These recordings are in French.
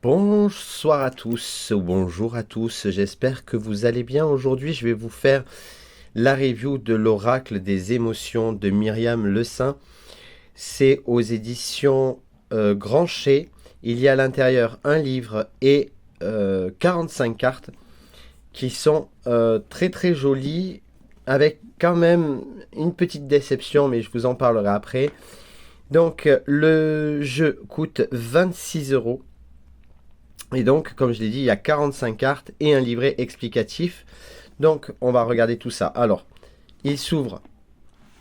Bonsoir à tous, ou bonjour à tous, j'espère que vous allez bien. Aujourd'hui, je vais vous faire la review de l'Oracle des émotions de Myriam Lesaint. C'est aux éditions Grancher. Il y a à l'intérieur un livre et 45 cartes qui sont très très jolies, avec quand même une petite déception, mais je vous en parlerai après. Donc, le jeu coûte 26 €. Et donc, comme je l'ai dit, il y a 45 cartes et un livret explicatif. Donc, on va regarder tout ça. Alors, il s'ouvre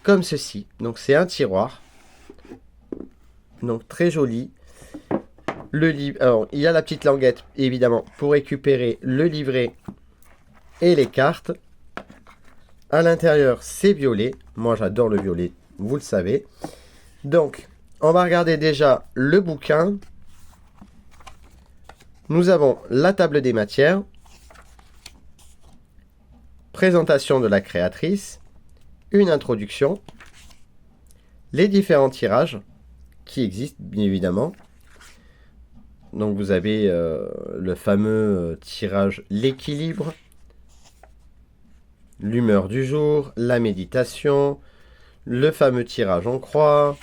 comme ceci. Donc, c'est un tiroir. Donc, très joli. Le livre. Alors, il y a la petite languette, évidemment, pour récupérer le livret et les cartes. À l'intérieur, c'est violet. Moi, j'adore le violet, vous le savez. Donc, on va regarder déjà le bouquin. Nous avons la table des matières. Présentation de la créatrice, une introduction, les différents tirages qui existent bien évidemment. Donc vous avez le fameux tirage l'équilibre, l'humeur du jour, la méditation, le fameux tirage en croix,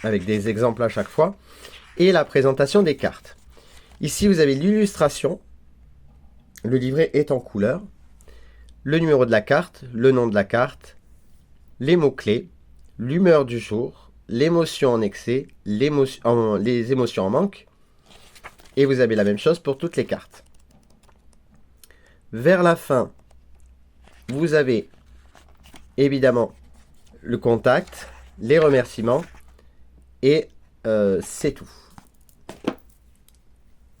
avec des exemples à chaque fois, et la présentation des cartes. Ici vous avez l'illustration, le livret est en couleur, le numéro de la carte, le nom de la carte, les mots-clés, l'humeur du jour, l'émotion en excès, les émotions en manque. Et vous avez la même chose pour toutes les cartes. Vers la fin, vous avez évidemment le contact, les remerciements, et c'est tout.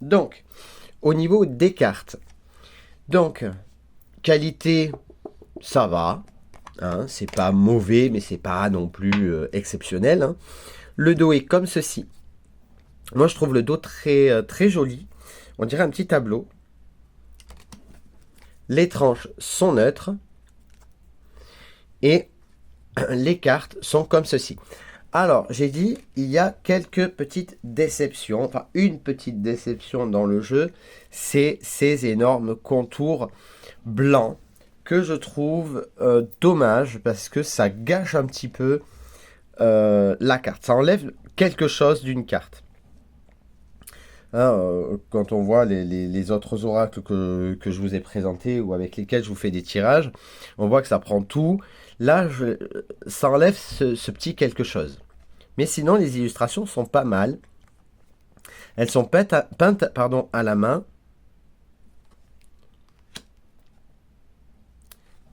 Donc, au niveau des cartes, donc, qualité, ça va. Hein, c'est pas mauvais, mais c'est pas non plus exceptionnel. Hein. Le dos est comme ceci. Moi, je trouve le dos très, très joli. On dirait un petit tableau. Les tranches sont neutres. Et les cartes sont comme ceci. Alors, j'ai dit, il y a quelques petites déceptions. Enfin, une petite déception dans le jeu, c'est ces énormes contours blancs que je trouve dommage parce que ça gâche un petit peu la carte. Ça enlève quelque chose d'une carte. Hein, quand on voit les autres oracles que je vous ai présentés ou avec lesquels je vous fais des tirages, on voit que ça prend tout. Là, ça enlève ce petit quelque chose. Mais sinon, les illustrations sont pas mal. Elles sont peintes à la main.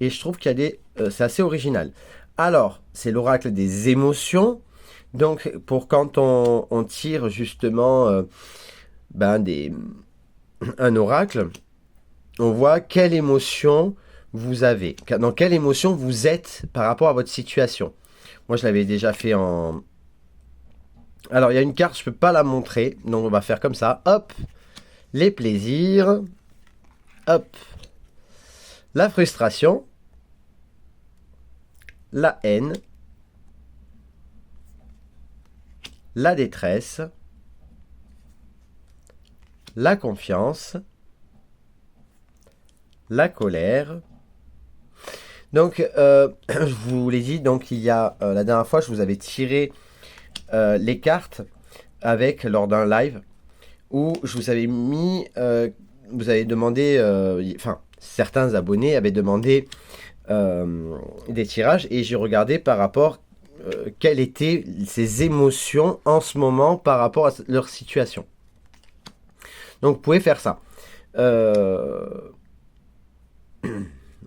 Et je trouve qu'il y a des... c'est assez original. Alors, c'est l'oracle des émotions. Donc, pour quand on tire justement un oracle, on voit quelle émotion vous avez. Dans quelle émotion vous êtes par rapport à votre situation. Moi, je l'avais déjà fait en... Alors, il y a une carte, je ne peux pas la montrer. Donc, on va faire comme ça. Hop, les plaisirs. Hop, la frustration. La haine. La détresse. La confiance. La colère. Donc, je vous l'ai dit, donc il y a la dernière fois, je vous avais tiré les cartes lors d'un live où je vous avais mis, vous avez demandé, enfin, certains abonnés avaient demandé des tirages et j'ai regardé par rapport quelles étaient ces émotions en ce moment par rapport à leur situation. Donc, vous pouvez faire ça.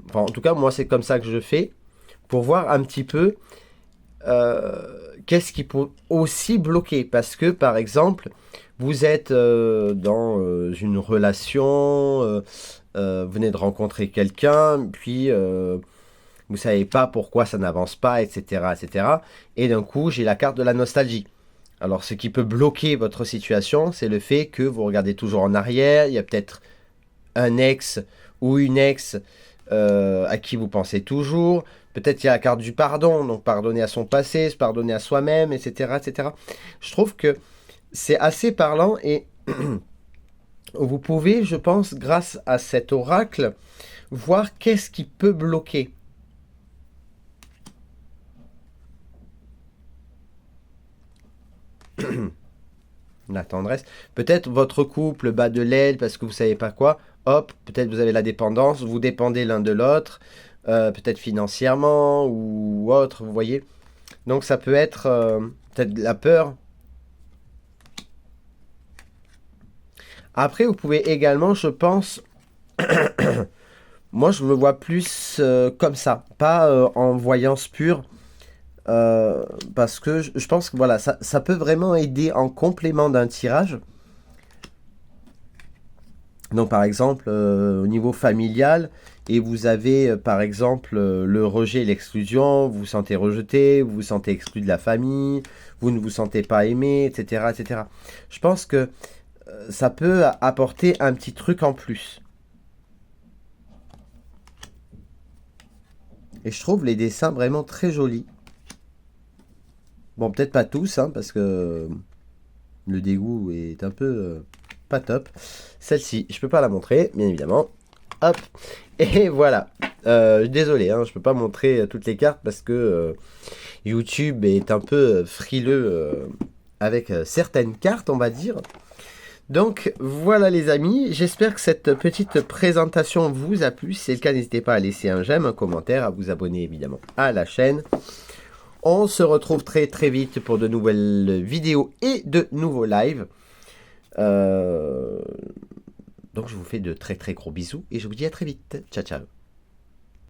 Enfin, en tout cas, moi, c'est comme ça que je fais pour voir un petit peu qu'est-ce qui peut aussi bloquer. Parce que, par exemple, vous êtes dans une relation, vous venez de rencontrer quelqu'un, puis vous savez pas pourquoi ça n'avance pas, etc., etc. Et d'un coup, j'ai la carte de la nostalgie. Alors, ce qui peut bloquer votre situation, c'est le fait que vous regardez toujours en arrière. Il y a peut-être un ex ou une ex à qui vous pensez toujours. Peut-être il y a la carte du pardon, donc pardonner à son passé, se pardonner à soi-même, etc., etc. Je trouve que c'est assez parlant et vous pouvez, je pense, grâce à cet oracle, voir qu'est-ce qui peut bloquer. La tendresse. Peut-être votre couple bat de l'aile parce que vous savez pas quoi. Hop, peut-être vous avez la dépendance, vous dépendez l'un de l'autre, peut-être financièrement ou autre, vous voyez. Donc ça peut être peut-être la peur. Après, vous pouvez également, je pense, moi je me vois plus comme ça, pas en voyance pure. Parce que je pense que voilà, ça peut vraiment aider en complément d'un tirage. Donc par exemple, au niveau familial, et vous avez par exemple le rejet et l'exclusion, vous vous sentez rejeté, vous vous sentez exclu de la famille, vous ne vous sentez pas aimé, etc. etc. Je pense que ça peut apporter un petit truc en plus. Et je trouve les dessins vraiment très jolis. Bon, peut-être pas tous, hein, parce que le dégoût est un peu pas top. Celle-ci, je peux pas la montrer, bien évidemment. Hop, et voilà. Désolé, hein, je peux pas montrer toutes les cartes parce que YouTube est un peu frileux avec certaines cartes, on va dire. Donc voilà les amis, j'espère que cette petite présentation vous a plu. Si c'est le cas, n'hésitez pas à laisser un j'aime, un commentaire, à vous abonner évidemment à la chaîne. On se retrouve très très vite pour de nouvelles vidéos et de nouveaux lives. Donc je vous fais de très très gros bisous et je vous dis à très vite. Ciao ciao.